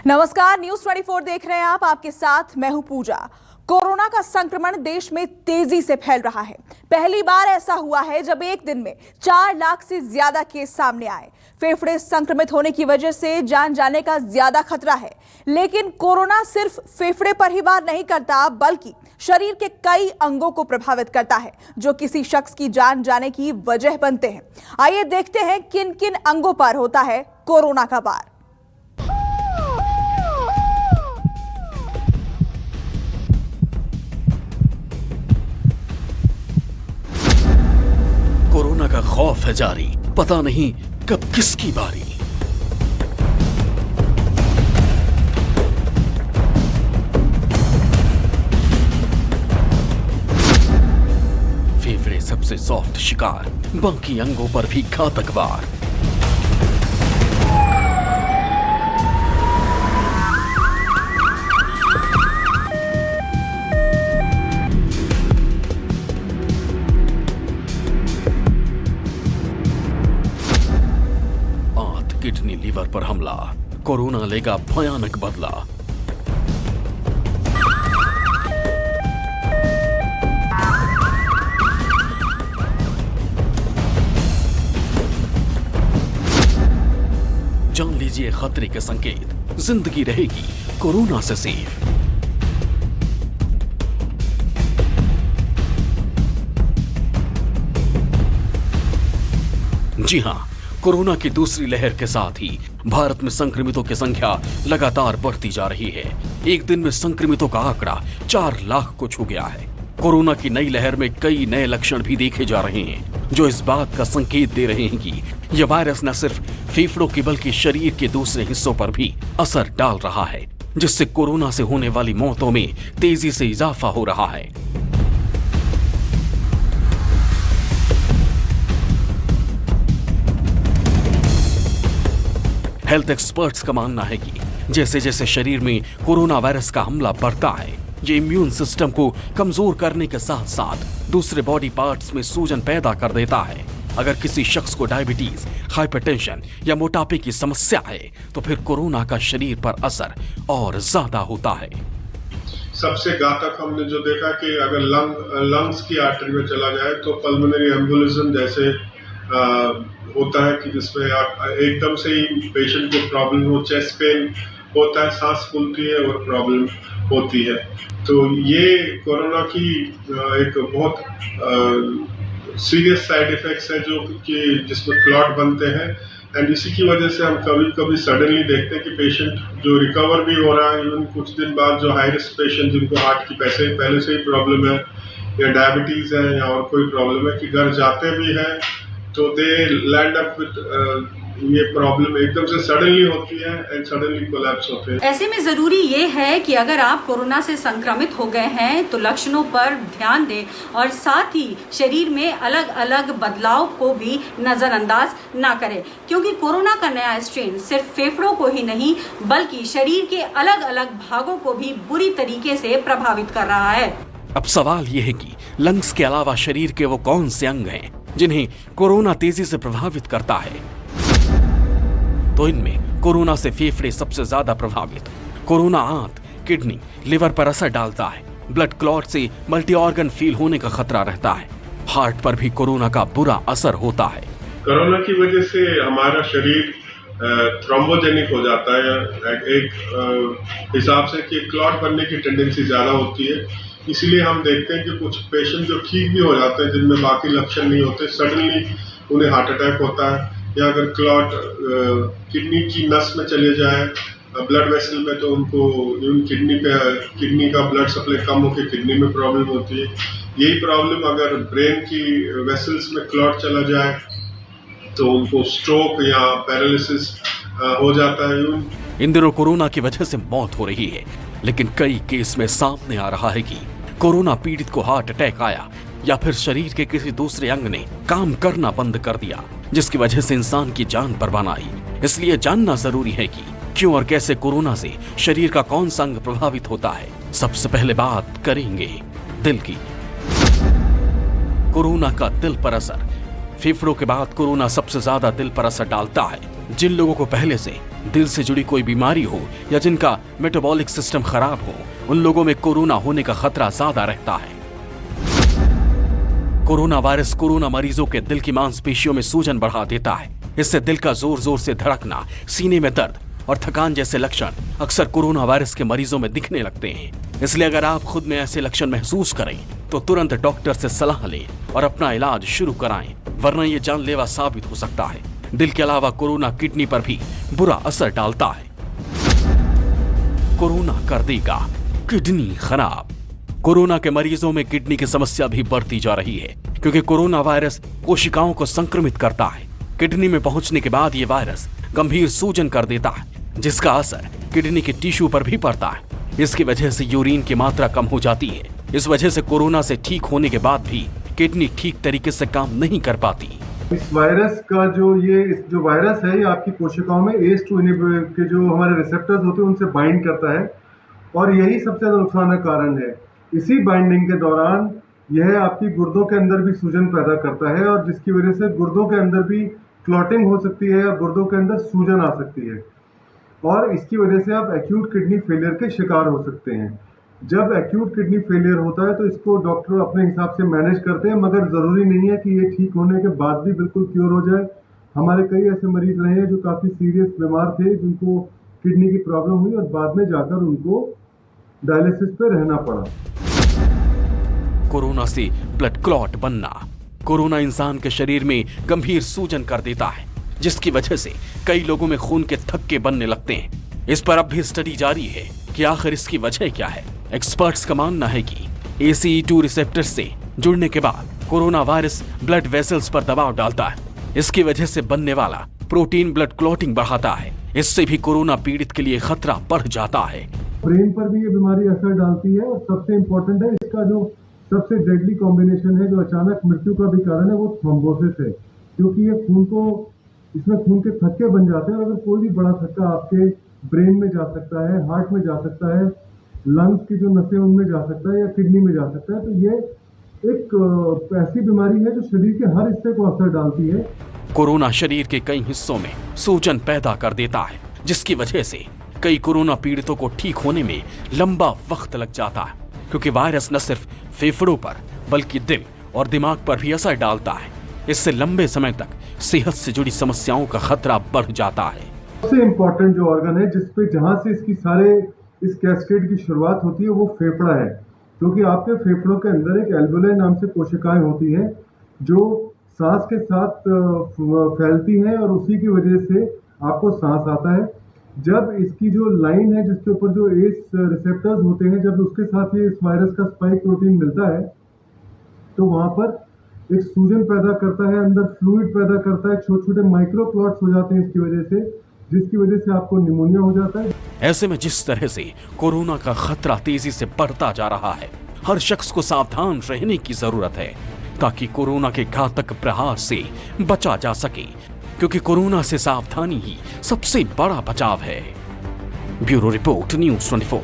नमस्कार, न्यूज 24 देख रहे हैं आप। आपके साथ मैं हूं पूजा। कोरोना का संक्रमण देश में तेजी से फैल रहा है। पहली बार ऐसा हुआ है जब एक दिन में 4 लाख से ज्यादा केस सामने आए। फेफड़े संक्रमित होने की वजह से जान जाने का ज्यादा खतरा है। लेकिन कोरोना सिर्फ फेफड़े पर ही वार नहीं करता, बल्कि शरीर के कई अंगों को प्रभावित करता है, जो किसी शख्स की जान जाने की वजह बनते हैं। आइए देखते हैं किन किन अंगों पर होता है कोरोना का वार। कोरोना का खौफ है जारी, पता नहीं कब किसकी बारी। फेफड़े सबसे सॉफ्ट शिकार, बाकी अंगों पर भी घातक वार। किडनी लीवर पर हमला, कोरोना लेगा भयानक बदला। जान लीजिए खतरे के संकेत, जिंदगी रहेगी कोरोना से सेफ। जी हां, कोरोना की दूसरी लहर के साथ ही भारत में संक्रमितों की संख्या लगातार बढ़ती जा रही है। एक दिन में संक्रमितों का आंकड़ा 4 लाख को छू गया है। कोरोना की नई लहर में कई नए लक्षण भी देखे जा रहे हैं, जो इस बात का संकेत दे रहे हैं कि यह वायरस न सिर्फ फेफड़ों की बल्कि शरीर के दूसरे हिस्सों पर भी असर डाल रहा है, जिससे कोरोना से होने वाली मौतों में तेजी से इजाफा हो रहा है। हेल्थ एक्सपर्ट्स का मानना है कि जैसे जैसे शरीर में कोरोना वायरस का हमला बढ़ता है, ये इम्यून सिस्टम को कमजोर करने के साथ साथ दूसरे बॉडी पार्ट्स में सूजन पैदा कर देता है। अगर किसी शख्स को डायबिटीज, हाइपरटेंशन या मोटापे की समस्या है, तो फिर कोरोना का शरीर पर असर और ज्यादा होता है। सबसे घातक हमने जो देखा कि अगर लंग्स की आर्टरी में चला जाए तो पल्मोनरी एम्बोलिज्म जैसे होता है कि जिसमें एकदम से ही पेशेंट को प्रॉब्लम हो, चेस्ट पेन होता है, सांस फूलती है और प्रॉब्लम होती है। तो ये कोरोना की एक बहुत सीरियस साइड इफेक्ट्स है जो कि जिसमें क्लॉट बनते हैं। एंड इसी की वजह से हम कभी कभी सडनली देखते हैं कि पेशेंट जो रिकवर भी हो रहा है, इवन कुछ दिन बाद जो हाई रिस्क पेशेंट जिनको हार्ट की पहले से ही प्रॉब्लम है या डायबिटीज है या और कोई प्रॉब्लम है, कि घर जाते भी हैं तो दे लैंड अप विद ये प्रॉब्लम एकदम से सडनली होती है एंड सडनली कोलैप्स होते हैं। ऐसे में जरूरी ये है कि अगर आप कोरोना से संक्रमित हो गए हैं तो लक्षणों पर ध्यान दें और साथ ही शरीर में अलग अलग बदलाव को भी नजरअंदाज ना करें, क्योंकि कोरोना का नया स्ट्रेन सिर्फ फेफड़ों को ही नहीं बल्कि शरीर के अलग अलग भागों को भी बुरी तरीके से प्रभावित कर रहा है। अब सवाल यह है कि लंग्स के अलावा शरीर के वो कौन से अंग हैं जिन्हें कोरोना तेजी से प्रभावित करता है। तो इनमें कोरोना से फेफड़े सबसे ज्यादा प्रभावित। कोरोना आंत, किडनी, लिवर पर असर डालता है। ब्लड क्लॉट से मल्टी ऑर्गन फेल होने का खतरा रहता है। हार्ट पर भी कोरोना का बुरा असर होता है। कोरोना की वजह से हमारा शरीर थ्रोम्बोजेनिक हो जाता है, एक हिसाब से कि क्लॉट बनने की टेंडेंसी ज्यादा होती है। इसीलिए हम देखते हैं कि कुछ पेशेंट जो ठीक भी हो जाते हैं, जिनमें बाकी लक्षण नहीं होते, सडनली उन्हें हार्ट अटैक होता है। या अगर क्लॉट किडनी की नस में चले जाए, ब्लड वेसल में, तो उनको किडनी का ब्लड सप्लाई कम होकर किडनी में प्रॉब्लम होती है। यही प्रॉब्लम अगर ब्रेन की वेसल्स में क्लॉट चला जाए तो उनको स्ट्रोक या पैरालिसिस हो जाता है। इन दिनों कोरोना की वजह से मौत हो रही है, लेकिन कई केस में सामने आ रहा है कि कोरोना पीड़ित को हार्ट अटैक आया या फिर शरीर के किसी दूसरे अंग ने काम करना बंद कर दिया, जिसकी वजह से इंसान की जान बर्बाद आई। इसलिए जानना जरूरी है कि क्यों और कैसे कोरोना से शरीर का कौन सा अंग प्रभावित होता है। सबसे पहले बात करेंगे दिल की। कोरोना का दिल पर असर। फेफड़ों के बाद कोरोना सबसे ज्यादा दिल पर असर डालता है। जिन लोगों को पहले से दिल से जुड़ी कोई बीमारी हो या जिनका मेटाबॉलिक सिस्टम खराब हो, उन लोगों में कोरोना होने का खतरा ज्यादा रहता है। कोरोना वायरस कोरोना मरीजों के दिल की मांसपेशियों में सूजन बढ़ा देता है। इससे दिल का जोर जोर से धड़कना, सीने में दर्द और थकान जैसे लक्षण अक्सर कोरोना वायरस के मरीजों में दिखने लगते हैं। इसलिए अगर आप खुद में ऐसे लक्षण महसूस करें तो तुरंत डॉक्टर से सलाह लें और अपना इलाज शुरू कराएं, वरना ये जानलेवा साबित हो सकता है। दिल के अलावा कोरोना किडनी पर भी बुरा असर डालता है। कोरोना कर देगा किडनी खराब। कोरोना के मरीजों में किडनी की समस्या भी बढ़ती जा रही है, क्योंकि कोरोना वायरस कोशिकाओं को संक्रमित करता है। किडनी में पहुंचने के बाद ये वायरस गंभीर सूजन कर देता है, जिसका असर किडनी के टिश्यू पर भी पड़ता है। इसकी वजह से यूरिन की मात्रा कम हो जाती है। इस वजह से कोरोना से ठीक होने के बाद भी किडनी ठीक तरीके से काम नहीं कर पाती। इस वायरस का जो वायरस है, ये आपकी कोशिकाओं में ACE2 के जो हमारे रिसेप्टर्स होते हैं उनसे बाइंड करता है, और यही सबसे ज्यादा नुकसानदायक कारण है। इसी बाइंडिंग के दौरान यह आपकी गुर्दों के अंदर भी सूजन पैदा करता है, और जिसकी वजह से गुर्दों के अंदर भी क्लॉटिंग हो सकती है या गुर्दों के अंदर सूजन आ सकती है, और इसकी वजह से आप एक्यूट किडनी फेलियर के शिकार हो सकते हैं। जब एक्यूट किडनी फेलियर होता है तो इसको डॉक्टर अपने हिसाब से मैनेज करते हैं, मगर ज़रूरी नहीं है कि ये ठीक होने के बाद भी बिल्कुल क्योर हो जाए। हमारे कई ऐसे मरीज रहे हैं जो काफ़ी सीरियस बीमार थे, जिनको किडनी की प्रॉब्लम हुई और बाद में जाकर उनको डायलिसिस पे रहना पड़ा। कोरोना से ब्लड क्लॉट बनना। कोरोना इंसान के शरीर में गंभीर सूजन कर देता है, जिसकी वजह से कई लोगों में खून के थक्के बनने लगते हैं। इस पर अब भी स्टडी जारी है कि आखिर इसकी वजह क्या है। एक्सपर्ट्स का मानना है कि ACE2 रिसेप्टर से जुड़ने के बाद कोरोना वायरस ब्लड वेसल्स पर दबाव डालता है। इसकी वजह से बनने वाला प्रोटीन ब्लड क्लॉटिंग बढ़ाता है। इससे भी कोरोना पीड़ित के लिए खतरा बढ़ जाता है। ब्रेन पर भी ये बीमारी असर डालती है, और सबसे इम्पोर्टेंट है इसका जो सबसे डेडली कॉम्बिनेशन है, जो अचानक मृत्यु का भी कारण है, वो थ्रोम्बोसिस है। क्योंकि ये इसमें खून के थक्के बन जाते हैं, और अगर कोई भी बड़ा थक्का आपके ब्रेन में जा सकता है, हार्ट में जा सकता है, लंग्स की जो नसें उनमें जा सकता है, या किडनी में जा सकता है, तो ये एक ऐसी बीमारी है जो शरीर के हर हिस्से को असर डालती है। कोरोना शरीर के कई हिस्सों में सूजन पैदा कर देता है, जिसकी वजह से कई कोरोना पीड़ितों को ठीक होने में लंबा वक्त लग जाता है, क्योंकि वायरस न सिर्फ फेफड़ों पर बल्कि दिल और दिमाग पर भी असर डालता है। इससे लंबे समय तक सेहत से जुड़ी समस्याओं का खतरा बढ़ जाता है। सबसे इम्पोर्टेंट जो ऑर्गन है जहां से इस कैस्केड की शुरुआत होती है, वो फेफड़ा है। क्योंकि आपके फेफड़ों के अंदर एक एल्वेओलाई नाम से कोशिकाएं होती हैं, जो सांस के साथ फैलती हैं, और उसी की वजह से आपको सांस आता है। जब इसकी जो लाइन है, जिसके ऊपर जो ACE रिसेप्टर्स होते हैं, जब उसके साथ ये इस वायरस का स्पाइक प्रोटीन मिलता है, तो वहां पर एक सूजन पैदा करता है, अंदर फ्लूइड पैदा करता है, छोटे छोटे माइक्रो क्लॉट्स हो जाते हैं इसकी वजह से, जिसकी वजह से आपको निमोनिया हो जाता है। ऐसे में जिस तरह से कोरोना का खतरा तेजी से बढ़ता जा रहा है, हर शख्स को सावधान रहने की जरूरत है, ताकि कोरोना के घातक प्रहार से बचा जा सके, क्योंकि कोरोना से सावधानी ही सबसे बड़ा बचाव है। Bureau report, news 24।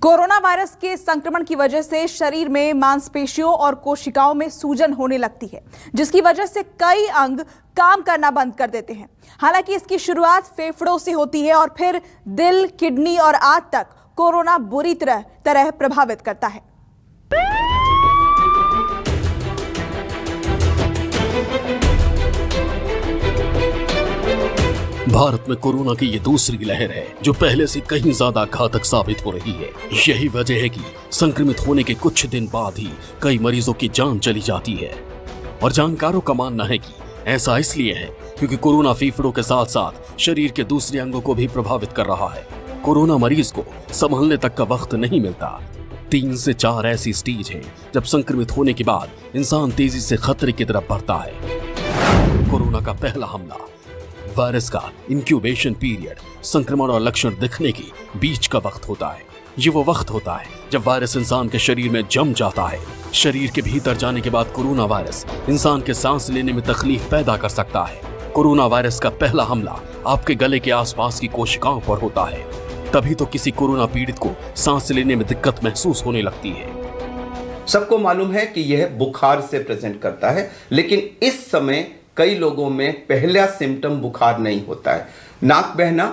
Corona virus के संक्रमण की वजह से शरीर में मांसपेशियों और कोशिकाओं में सूजन होने लगती है, जिसकी वजह से कई अंग काम करना बंद कर देते हैं। हालांकि इसकी शुरुआत फेफड़ों से होती है और फिर दिल, किडनी और आंत तक कोरोना बुरी तरह प्रभावित करता है। भारत में कोरोना की ये दूसरी लहर है, जो पहले से कहीं ज्यादा घातक साबित हो रही है। यही वजह है कि संक्रमित होने के कुछ दिन बाद ही कई मरीजों की जान चली जाती है, और जानकारों का मानना है कि ऐसा इसलिए है क्योंकि कोरोना फेफड़ों के साथ साथ शरीर के दूसरे अंगों को भी प्रभावित कर रहा है। कोरोना मरीज को संभलने तक का वक्त नहीं मिलता। 3 से 4 ऐसी स्टेज है जब संक्रमित होने के बाद इंसान तेजी से खतरे की तरफ बढ़ता है। कोरोना का पहला हमला, वायरस का इंक्यूबेशन पीरियड, संक्रमण और लक्षण दिखने के बीच का वक्त होता है। ये वो वक्त होता है जब वायरस इंसान के शरीर में जम जाता है। शरीर के भीतर जाने के बाद कोरोना वायरस इंसान के सांस लेने में तकलीफ पैदा कर सकता है। कोरोना वायरस का पहला हमला आपके गले के आसपास की कोशिकाओं पर होता है। तभी तो किसी कोरोना पीड़ित को सांस लेने में दिक्कत महसूस होने लगती है। सबको मालूम है कि यह बुखार से प्रेजेंट करता है, लेकिन इस समय कई लोगों में पहला सिम्टम बुखार नहीं होता है। नाक बहना,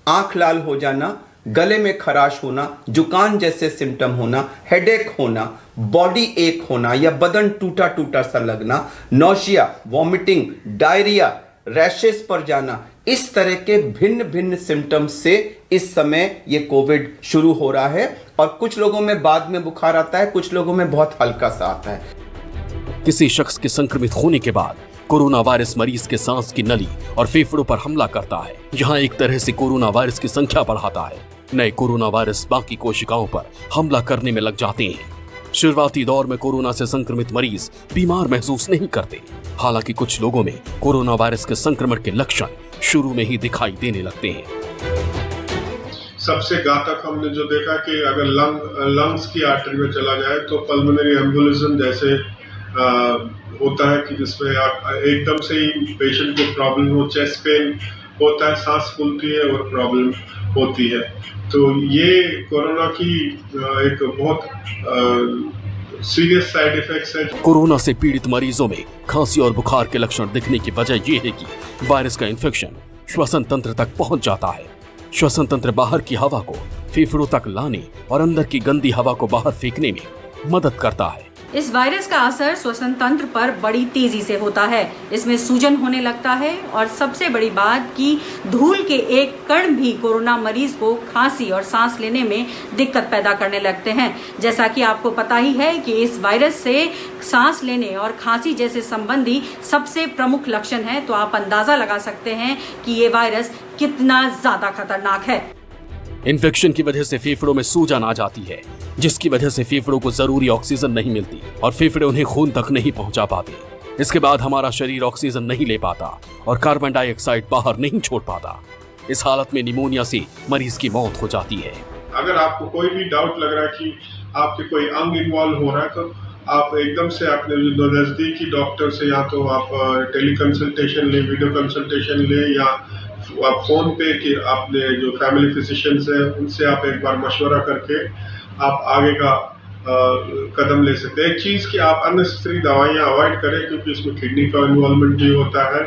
आंख लाल हो जाना, गले में खराश होना, जुकाम जैसे सिम्टम होना, हेडेक होना, बॉडी एक होना या बदन टूटा टूटा सा लगना, नौशिया, वॉमिटिंग, डायरिया, रैशेस पर जाना, इस तरह के भिन्न भिन्न सिम्टम्स से इस समय ये कोविड शुरू हो रहा है। और कुछ लोगों में बाद में बुखार आता है, कुछ लोगों में बहुत हल्का सा आता है। किसी शख्स के संक्रमित होने के बाद कोरोना वायरस मरीज के सांस की नली और फेफड़ों पर हमला करता है। यहाँ एक तरह से कोरोना वायरस की संख्या बढ़ाता है। नए कोरोना वायरस बाकी कोशिकाओं पर हमला करने में लग जाते हैं। शुरुआती दौर में कोरोना से संक्रमित मरीज बीमार महसूस नहीं करते। हालांकि कुछ लोगों में कोरोना वायरस के संक्रमण के लक्षण शुरू में ही दिखाई देने लगते हैं। सबसे घातक हमने जो देखा कि अगर लंग्स की आर्टरी में चला जाए तो पल्मोनरी एम्बोलिज्म जैसे होता है कि जिसमें एकदम से ही पेशेंट को प्रॉब्लम हो, चेस्ट पेन होता है, सांस फूलती है और प्रॉब्लम होती है। तो ये कोरोना की एक बहुत सीरियस साइड इफेक्ट्स है। कोरोना से पीड़ित मरीजों में खांसी और बुखार के लक्षण दिखने की वजह यह है कि वायरस का इन्फेक्शन श्वसन तंत्र तक पहुंच जाता है। श्वसन तंत्र बाहर की हवा को फेफड़ों तक लाने और अंदर की गंदी हवा को बाहर फेंकने में मदद करता है। इस वायरस का असर श्वसन तंत्र पर बड़ी तेजी से होता है। इसमें सूजन होने लगता है और सबसे बड़ी बात कि धूल के एक कण भी कोरोना मरीज को खांसी और सांस लेने में दिक्कत पैदा करने लगते हैं। जैसा कि आपको पता ही है कि इस वायरस से सांस लेने और खांसी जैसे संबंधी सबसे प्रमुख लक्षण है, तो आप अंदाजा लगा सकते हैं कि ये वायरस कितना ज्यादा खतरनाक है। इन्फेक्शन की वजह से फेफड़ों में सूजन आ जाती है, जिसकी वजह से फेफड़ों को जरूरी ऑक्सीजन नहीं मिलती और फेफड़े उन्हें खून तक नहीं पहुंचा पाते। इसके बाद हमारा शरीर ऑक्सीजन नहीं ले पाता और कार्बन डाइऑक्साइड बाहर नहीं छोड़ पाता। इस हालत में निमोनिया से मरीज की मौत हो जाती है। अगर आपको कोई भी डाउट लग रहा है कि आपके कोई अंग इन्वॉल्व हो रहा है तो आप एकदम से अपने नजदीकी डॉक्टर से या तो आप टेली कंसल्टेशन ले, वीडियो कंसल्टेशन ले, या आप फोन पे कि आपने जो फैमिली फिजिशियंस है उनसे आप एक बार मशवरा करके आप आगे का कदम ले सकते हैं। एक चीज कि आप अननेसेसरी दवाइयां अवॉइड करें, क्योंकि इसमें किडनी का इन्वॉल्वमेंट भी होता है,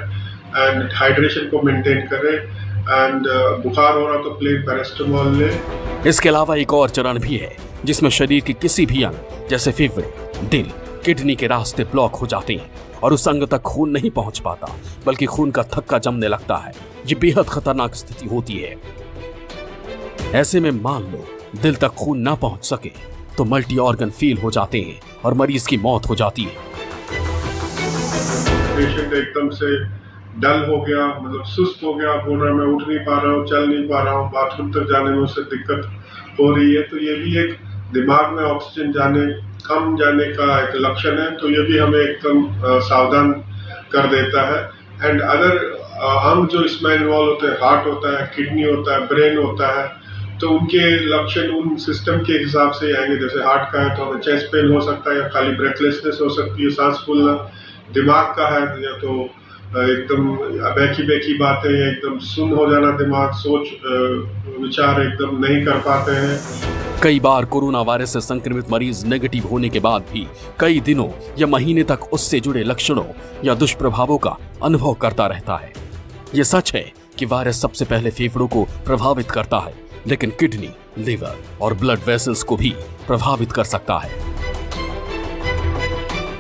एंड हाइड्रेशन को मेंटेन करें, एंड बुखार हो रहा तो प्लेन पैरास्टामोल ले। इसके अलावा एक और चरण भी है जिसमें शरीर के किसी भी अंग जैसे फेफड़े, दिल, किडनी के रास्ते ब्लॉक हो जाते हैं और उस अंग तक खून नहीं पहुंच पाता, बल्कि खून का थक्का जमने लगता है। ये बेहद खतरनाक स्थिति होती है। ऐसे में मान लो दिल तक खून ना पहुंच सके तो मल्टी ऑर्गन फेल हो जाते हैं और मरीज की मौत हो जाती है। पेशेंट एकदम से डल हो गया, मतलब सुस्त हो गया, बोल रहा मैं उठ नहीं पा रहा हूँ, चल नहीं पा रहा हूँ, बाथरूम तक जाने में उससे दिक्कत हो रही है, तो ये भी एक दिमाग में ऑक्सीजन कम जाने का एक लक्षण है। तो ये भी हमें एकदम सावधान कर देता है। एंड अदर अंग जो इसमें इन्वॉल्व होते हैं, हार्ट होता है, किडनी होता है, ब्रेन होता है, तो उनके लक्षण उन सिस्टम के हिसाब से आएंगे। जैसे हार्ट का है तो हमें चेस्ट पेन हो सकता है, या खाली ब्रेथलेसनेस हो सकती है, सांस फूलना। दिमाग का है या तो एकदम बेकी बातें, एकदम सुन हो जाना, दिमाग सोच विचार एकदम नहीं कर पाते हैं। कई बार कोरोना वायरस से संक्रमित मरीज नेगेटिव होने के बाद भी कई दिनों या महीने तक उससे जुड़े लक्षणों या दुष्प्रभावों का अनुभव करता रहता है। ये सच है कि वायरस सबसे पहले फेफड़ों को प्रभावित करता है, लेकिन किडनी, लिवर और ब्लड वेसल्स को भी प्रभावित कर सकता है।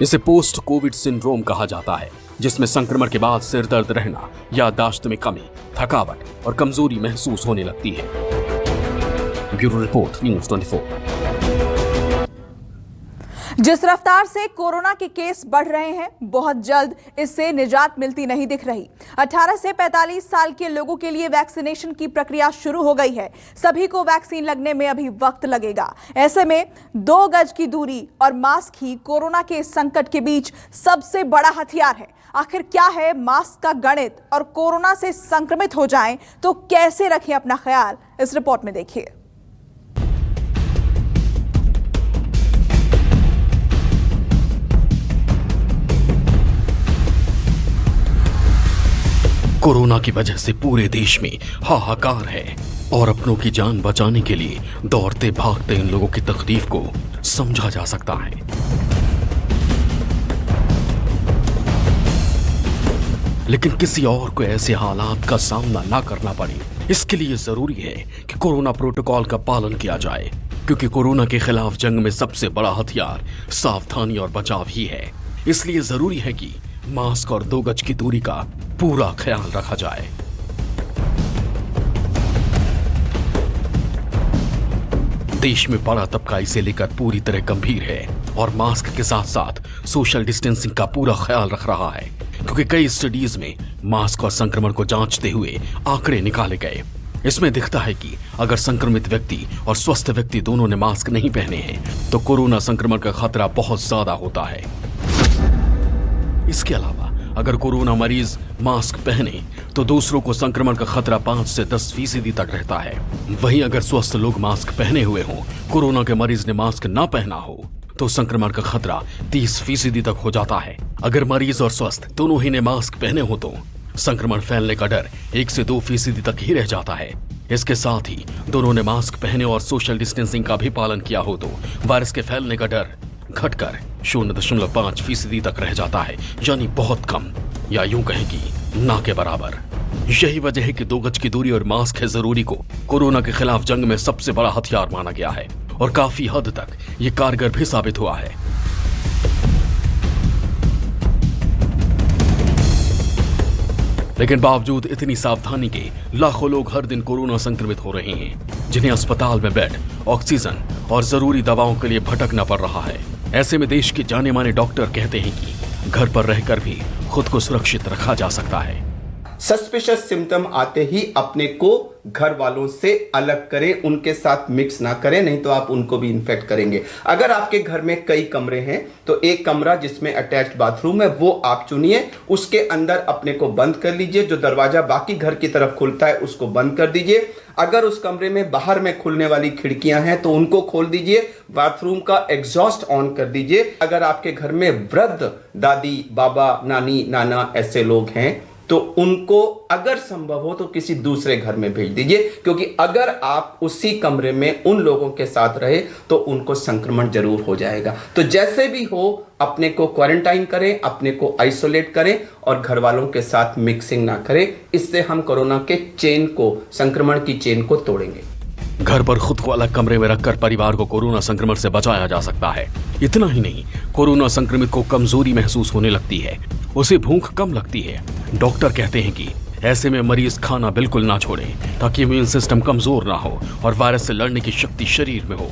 इसे पोस्ट कोविड सिंड्रोम कहा जाता है, जिसमें संक्रमण के बाद सिर दर्द रहना, याददाश्त में कमी, थकावट और कमजोरी महसूस होने लगती है। Bureau report, news 24। जिस रफ्तार से कोरोना के केस बढ़ रहे हैं, बहुत जल्द इससे निजात मिलती नहीं दिख रही। 18 से 45 साल के लोगों के लिए वैक्सीनेशन की प्रक्रिया शुरू हो गई है। सभी को वैक्सीन लगने में अभी वक्त लगेगा। ऐसे में 2 गज की दूरी और मास्क ही कोरोना के इस संकट के बीच सबसे बड़ा हथियार है। आखिर क्या है मास्क का गणित, और कोरोना से संक्रमित हो जाएं तो कैसे रखें अपना ख्याल, इस रिपोर्ट में देखिए। कोरोना की वजह से पूरे देश में हाहाकार है और अपनों की जान बचाने के लिए दौड़ते भागते इन लोगों की तकलीफ को समझा जा सकता है। लेकिन किसी और को ऐसे हालात का सामना ना करना पड़े, इसके लिए जरूरी है कि कोरोना प्रोटोकॉल का पालन किया जाए, क्योंकि कोरोना के खिलाफ जंग में सबसे बड़ा हथियार सावधानी और बचाव ही है। इसलिए जरूरी है कि मास्क और 2 गज की दूरी का पूरा ख्याल रखा जाए। देश में बड़ा तबका इसे लेकर पूरी तरह गंभीर है और मास्क के साथ साथ सोशल डिस्टेंसिंग का पूरा ख्याल रख रहा है, क्योंकि कई स्टडीज में मास्क और संक्रमण को जांचते हुए आंकड़े निकाले गए। इसमें दिखता है कि अगर संक्रमित व्यक्ति और स्वस्थ व्यक्ति दोनों ने मास्क नहीं पहने हैं तो कोरोना संक्रमण का खतरा बहुत ज्यादा होता है। इसके अलावा अगर कोरोना मरीज मास्क पहने तो दूसरों को संक्रमण का खतरा 5 से 10% तक रहता है। वहीं अगर स्वस्थ लोग मास्क पहने हुए हों, कोरोना के मरीज ने मास्क ना पहना हो तो संक्रमण का खतरा 30% तक हो जाता है। अगर मरीज और स्वस्थ दोनों ही ने मास्क पहने हो तो संक्रमण फैलने का डर 1 से 2% तक ही रह जाता है। इसके साथ ही दोनों ने मास्क पहने और सोशल डिस्टेंसिंग का भी पालन किया हो तो वायरस के फैलने का डर घटकर 0.5% तक रह जाता है, यानी बहुत कम, या यूं कहें कि ना के बराबर। यही वजह है कि 2 गज की दूरी और मास्क है जरूरी को कोरोना के खिलाफ जंग में सबसे बड़ा हथियार माना गया है और काफी हद तक ये कारगर भी साबित हुआ है। लेकिन बावजूद इतनी सावधानी के लाखों लोग हर दिन कोरोना संक्रमित हो रहे हैं, जिन्हें अस्पताल में बेड, ऑक्सीजन और जरूरी दवाओं के लिए भटकना पड़ रहा है। ऐसे में देश के जाने माने डॉक्टर कहते हैं कि घर पर रहकर भी खुद को सुरक्षित रखा जा सकता है। सस्पिशियस सिम्टम आते ही अपने को घर वालों से अलग करें, उनके साथ मिक्स ना करें, नहीं तो आप उनको भी इन्फेक्ट करेंगे। अगर आपके घर में कई कमरे हैं तो एक कमरा जिसमें अटैच्ड बाथरूम है वो आप चुनिए, उसके अंदर अपने को बंद कर लीजिए। जो दरवाजा बाकी घर की तरफ खुलता है उसको बंद कर दीजिए। अगर उस कमरे में बाहर में खुलने वाली खिड़कियां हैं तो उनको खोल दीजिए। बाथरूम का एग्जॉस्ट ऑन कर दीजिए। अगर आपके घर में वृद्ध दादी, बाबा, नानी, नाना ऐसे लोग हैं तो उनको अगर संभव हो तो किसी दूसरे घर में भेज दीजिए, क्योंकि अगर आप उसी कमरे में उन लोगों के साथ रहे तो उनको संक्रमण जरूर हो जाएगा। तो जैसे भी हो अपने को क्वारंटाइन करें, अपने को आइसोलेट करें और घर वालों के साथ मिक्सिंग ना करें। इससे हम कोरोना के चेन को, संक्रमण की चेन को तोड़ेंगे। घर पर खुद को अलग कमरे में रखकर परिवार को कोरोना संक्रमण से बचाया जा सकता है। इतना ही नहीं, कोरोना संक्रमित को कमजोरी महसूस होने लगती है, उसे भूख कम लगती है। डॉक्टर कहते हैं कि ऐसे में मरीज खाना बिल्कुल ना छोड़े ताकि इम्यून सिस्टम कमजोर ना हो और वायरस से लड़ने की शक्ति शरीर में हो।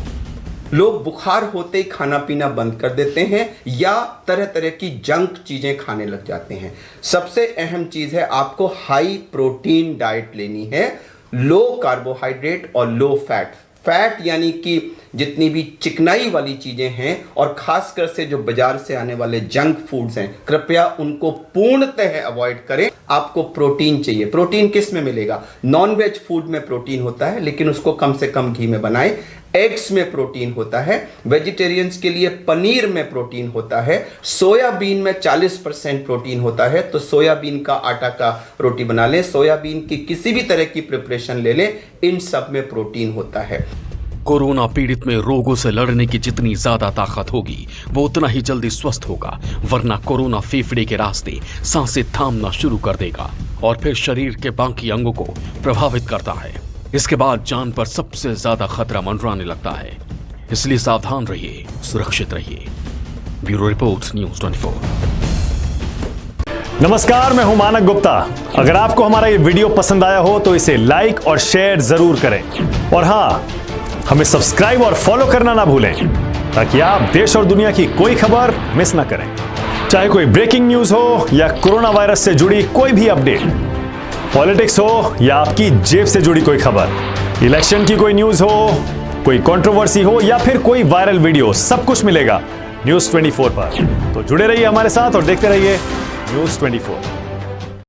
लोग बुखार होते ही खाना पीना बंद कर देते हैं या तरह तरह की जंक चीजें खाने लग जाते हैं। सबसे अहम चीज है आपको हाई प्रोटीन डाइट लेनी है, लो कार्बोहाइड्रेट और लो फैट। फैट यानी कि जितनी भी चिकनाई वाली चीजें हैं और खासकर से जो बाजार से आने वाले जंक फूड्स हैं, कृपया उनको पूर्णतः अवॉइड करें। आपको प्रोटीन चाहिए। प्रोटीन किस में मिलेगा? नॉन वेज फूड में प्रोटीन होता है, लेकिन उसको कम से कम घी में बनाएं। एग्स में प्रोटीन होता है, वेजिटेरियंस के लिए पनीर में प्रोटीन होता है, सोयाबीन में 40% प्रोटीन होता है, तो सोयाबीन का आटा का रोटी बना लें, सोयाबीन की किसी भी तरह की प्रिपरेशन ले लें, इन सब में प्रोटीन होता है। कोरोना पीड़ित में रोगों से लड़ने की जितनी ज्यादा ताकत होगी वो उतना ही जल्दी स्वस्थ होगा, वरना कोरोना फेफड़े के रास्ते सांसें थामना शुरू कर देगा और फिर शरीर के बाकी अंगों को प्रभावित करता है। इसके बाद जान पर सबसे ज्यादा खतरा मंडराने लगता है। इसलिए सावधान रहिए, सुरक्षित रहिए। Bureau report, news 24। नमस्कार, मैं हूं मानक गुप्ता। अगर आपको हमारा ये वीडियो पसंद आया हो तो इसे लाइक और शेयर जरूर करें और हाँ, हमें सब्सक्राइब और फॉलो करना ना भूलें ताकि आप देश और दुनिया की कोई खबर मिस ना करें। चाहे कोई ब्रेकिंग न्यूज हो या कोरोना वायरस से जुड़ी कोई भी अपडेट, पॉलिटिक्स हो या आपकी जेब से जुड़ी कोई खबर, इलेक्शन की कोई न्यूज हो, कोई कंट्रोवर्सी हो या फिर कोई वायरल वीडियो, सब कुछ मिलेगा न्यूज़ 24 पर। तो जुड़े रहिए हमारे साथ और देखते रहिए न्यूज़ 24।